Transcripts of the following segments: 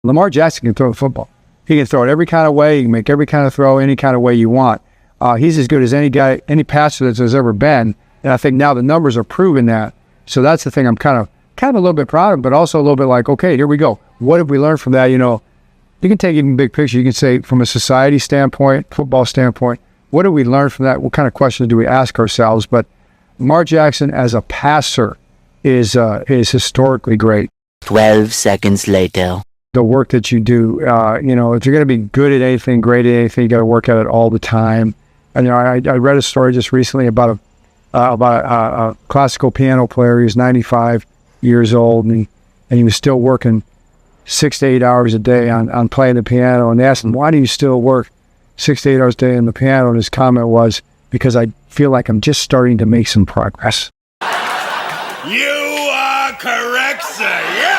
Lamar Jackson can throw the football. He can throw it every kind of way. He can make every kind of throw, any kind of way you want. He's as good as any passer that there's ever been. And I think now the numbers are proving that. So that's the thing I'm kind of a little bit proud of, but also a little bit like, okay, here we go. What have we learned from that? You can take even big picture. You can say from a society standpoint, football standpoint, what did we learn from that? What kind of questions do we ask ourselves? But Lamar Jackson as a passer is historically great. 12 seconds later. The work that you do, if you're going to be good at anything, great at anything, you got to work at it all the time. And I read a story just recently about a classical piano player. He was 95 years old, and he was still working 6 to 8 hours a day on playing the piano. And they asked him, why do you still work 6 to 8 hours a day on the piano? And his comment was, because I feel like I'm just starting to make some progress. You are correct, sir. Yes!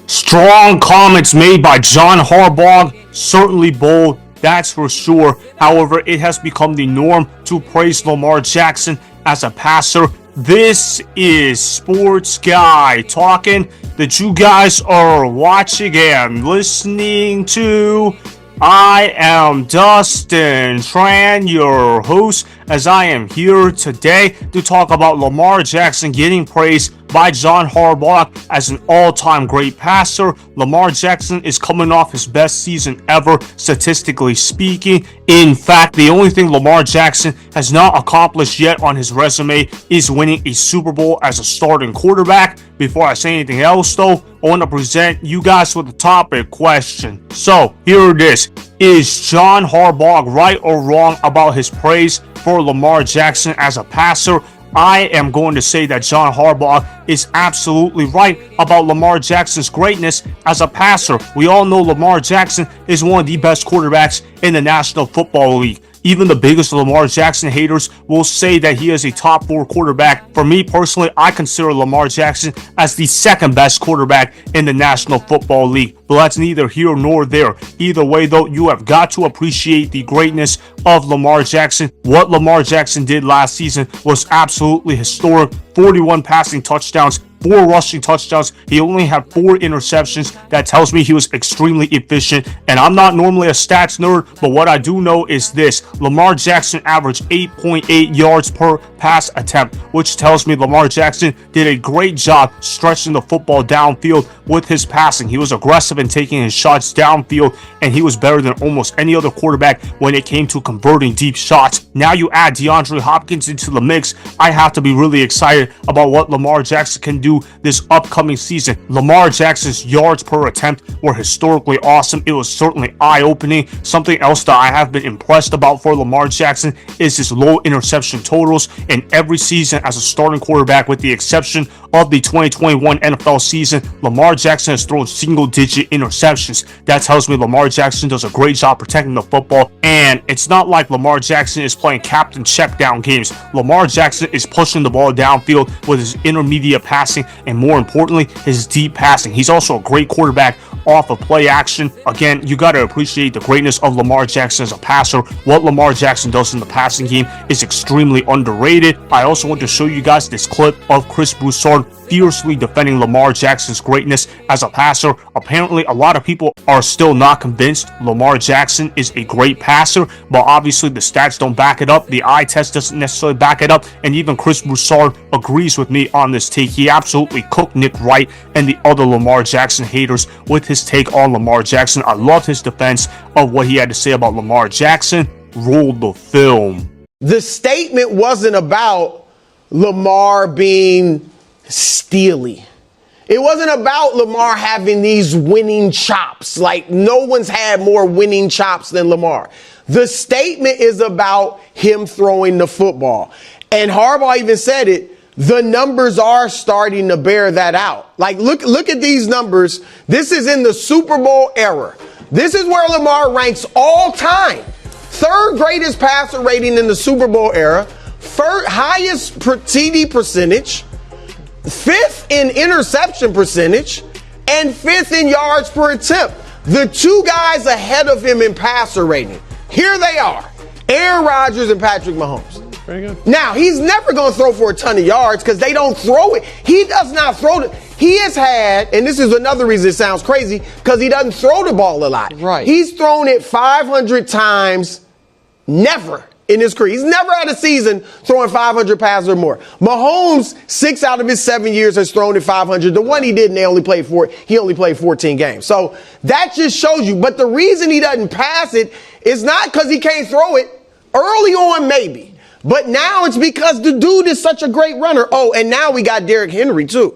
Strong comments made by John Harbaugh, certainly bold, that's for sure. However, it has become the norm to praise Lamar Jackson as a passer. This is Sports Guy talking that you guys are watching and listening to. I am Dustin Tran, your host, as I am here today to talk about Lamar Jackson getting praised by John Harbaugh as an all-time great passer. Lamar Jackson is coming off his best season ever, statistically speaking. In fact, the only thing Lamar Jackson has not accomplished yet on his resume is winning a Super Bowl as a starting quarterback. Before I say anything else, though, I want to present you guys with a topic question. So, here it is. Is John Harbaugh right or wrong about his praise for Lamar Jackson as a passer? I am going to say that John Harbaugh is absolutely right about Lamar Jackson's greatness as a passer. We all know Lamar Jackson is one of the best quarterbacks in the National Football League. Even the biggest Lamar Jackson haters will say that he is a top 4 quarterback. For me personally, I consider Lamar Jackson as the second best quarterback in the National Football League. But that's neither here nor there. Either way, though, you have got to appreciate the greatness of Lamar Jackson. What Lamar Jackson did last season was absolutely historic. 41 passing touchdowns, 4 rushing touchdowns. He only had 4 interceptions. That tells me he was extremely efficient. And I'm not normally a stats nerd, but what I do know is this. Lamar Jackson averaged 8.8 yards per pass attempt, which tells me Lamar Jackson did a great job stretching the football downfield with his passing. He was aggressive in taking his shots downfield, and he was better than almost any other quarterback when it came to converting deep shots. Now you add DeAndre Hopkins into the mix, I have to be really excited about what Lamar Jackson can do this upcoming season. Lamar Jackson's yards per attempt were historically awesome. It was certainly eye-opening. Something else that I have been impressed about for Lamar Jackson is his low interception totals in every season as a starting quarterback, with the exception of the 2021 NFL season. Lamar Jackson has thrown single-digit interceptions. That tells me Lamar Jackson does a great job protecting the football, and it's not like Lamar Jackson is playing captain check-down games. Lamar Jackson is pushing the ball downfield with his intermediate passing, and more importantly, his deep passing. He's also a great quarterback off of play action. Again, you got to appreciate the greatness of Lamar Jackson as a passer. What Lamar Jackson does in the passing game is extremely underrated. I also want to show you guys this clip of Chris Broussard fiercely defending Lamar Jackson's greatness as a passer. Apparently, a lot of people are still not convinced Lamar Jackson is a great passer, but obviously the stats don't back it up. The eye test doesn't necessarily back it up, and even Chris Broussard agrees with me on this take. He absolutely cooked Nick Wright and the other Lamar Jackson haters with his take on Lamar Jackson. I love his defense of what he had to say about Lamar Jackson. Roll the film. The statement wasn't about Lamar being steely. It wasn't about Lamar having these winning chops. Like, no one's had more winning chops than Lamar. The statement is about him throwing the football. And Harbaugh even said it. The numbers are starting to bear that out. Like, look at these numbers. This is in the Super Bowl era. This is where Lamar ranks all time. 3rd greatest passer rating in the Super Bowl era. Highest TD percentage. 5th in interception percentage, and 5th in yards per attempt. The 2 guys ahead of him in passer rating. Here they are, Aaron Rodgers and Patrick Mahomes. Very good. Now, he's never going to throw for a ton of yards because they don't throw it. He does not throw it. He has had, and this is another reason it sounds crazy, because he doesn't throw the ball a lot. Right. He's thrown it 500 times, never in his career. He's never had a season throwing 500 passes or more. Mahomes, 6 out of his 7 years has thrown it 500. The one he didn't, he only played 14 games. So that just shows you. But the reason he doesn't pass it is not because he can't throw it. Early on, maybe. But now it's because the dude is such a great runner. Oh, and now we got Derrick Henry, too.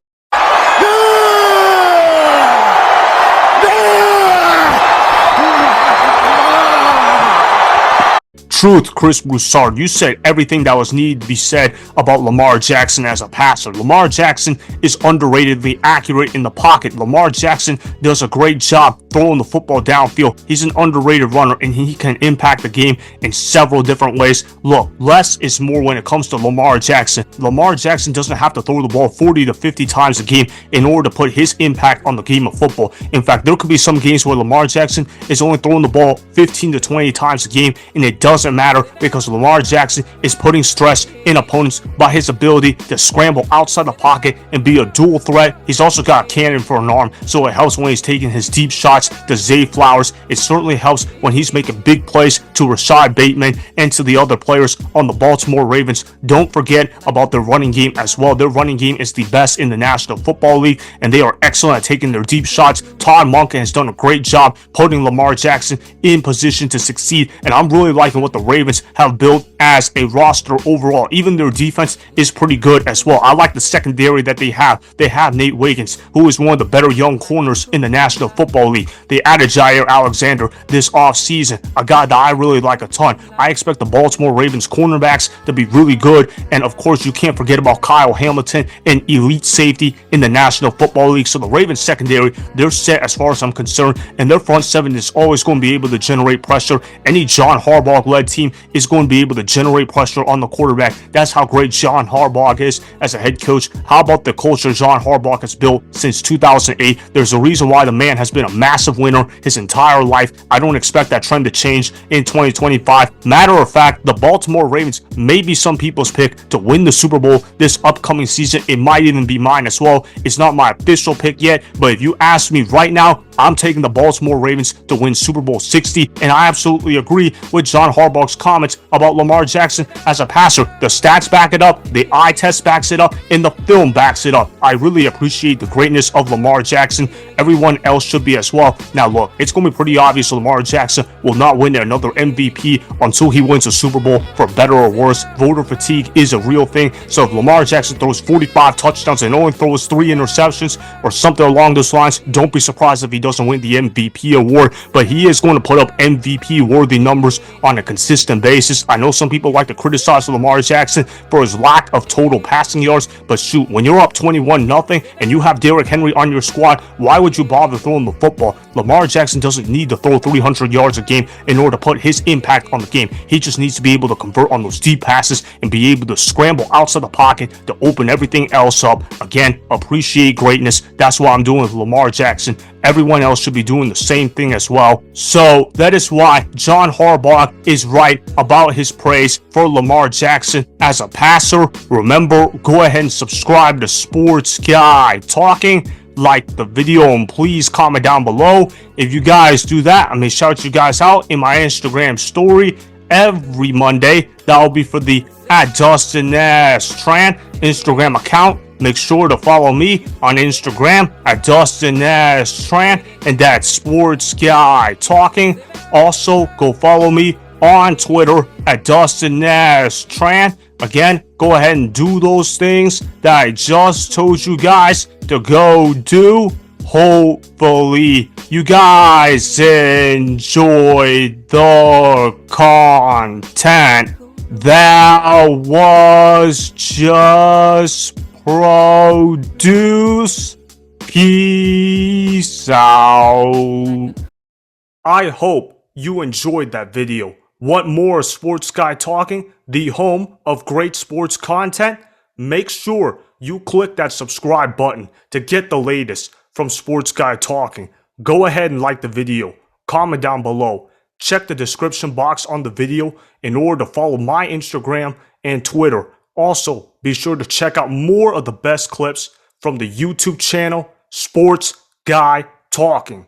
Truth, Chris Broussard, you said everything that was needed to be said about Lamar Jackson as a passer. Lamar Jackson is underratedly accurate in the pocket. Lamar Jackson does a great job throwing the football downfield. He's an underrated runner, and he can impact the game in several different ways. Look, less is more when it comes to Lamar Jackson. Lamar Jackson doesn't have to throw the ball 40 to 50 times a game in order to put his impact on the game of football. In fact, there could be some games where Lamar Jackson is only throwing the ball 15 to 20 times a game, and it doesn't matter because Lamar Jackson is putting stress in opponents by his ability to scramble outside the pocket and be a dual threat. He's also got a cannon for an arm, so it helps when he's taking his deep shots to Zay Flowers. It certainly helps when he's making big plays to Rashod Bateman and to the other players on the Baltimore Ravens. Don't forget about their running game as well. Their running game is the best in the National Football League, and they are excellent at taking their deep shots. Todd Monken has done a great job putting Lamar Jackson in position to succeed, and I'm really liking what the Ravens have built as a roster overall. Even their defense is pretty good as well. I like the secondary that they have. They have Nate Wiggins, who is one of the better young corners in the National Football League. They added Jaire Alexander this offseason, a guy that I really like a ton. I expect the Baltimore Ravens cornerbacks to be really good, and of course you can't forget about Kyle Hamilton, an elite safety in the National Football League. So the Ravens secondary, they're set as far as I'm concerned, and their front seven is always going to be able to generate pressure. Any John Harbaugh led team is going to be able to generate pressure on the quarterback. That's how great John Harbaugh is as a head coach. How about the culture John Harbaugh has built since 2008? There's a reason why the man has been a massive winner his entire life. I don't expect that trend to change in 2025. Matter of fact, the Baltimore Ravens may be some people's pick to win the Super Bowl this upcoming season. It might even be mine as well. It's not my official pick yet, but if you ask me right now, I'm taking the Baltimore Ravens to win Super Bowl 60, and I absolutely agree with John Harbaugh's comments about Lamar Jackson as a passer. The stats back it up, the eye test backs it up, and the film backs it up. I really appreciate the greatness of Lamar Jackson. Everyone else should be as well. Now look, it's going to be pretty obvious Lamar Jackson will not win another MVP until he wins a Super Bowl, for better or worse. Voter fatigue is a real thing, so if Lamar Jackson throws 45 touchdowns and only throws 3 interceptions or something along those lines, don't be surprised if he doesn't win the MVP award, but he is going to put up MVP worthy numbers on a consistent basis. I know some people like to criticize Lamar Jackson for his lack of total passing yards, but shoot, when you're up 21-0 and you have Derrick Henry on your squad, why would you bother throwing the football? Lamar Jackson doesn't need to throw 300 yards a game in order to put his impact on the game. He just needs to be able to convert on those deep passes and be able to scramble outside the pocket to open everything else up. Again, appreciate greatness. That's what I'm doing with Lamar Jackson. Everyone else should be doing the same thing as well. So that is why John Harbaugh is right about his praise for Lamar Jackson as a passer. Remember, go ahead and subscribe to Sports Guy Talking. Like the video and please comment down below. If you guys do that, I'm gonna shout you guys out in my Instagram story every Monday. That will be for the @DustinNashTran Instagram account. Make sure to follow me on Instagram @DustinNashTran, and that's Sports Guy Talking. Also, go follow me on Twitter @DustinNashTran. Again, go ahead and do those things that I just told you guys to go do. Hopefully, you guys enjoyed the content that was just produced. Peace out. I hope you enjoyed that video. Want more Sports Guy Talking, the home of great sports content? Make sure you click that subscribe button to get the latest from Sports Guy Talking. Go ahead and like the video, comment down below, check the description box on the video in order to follow my Instagram and Twitter. Also, be sure to check out more of the best clips from the YouTube channel Sports Guy Talking.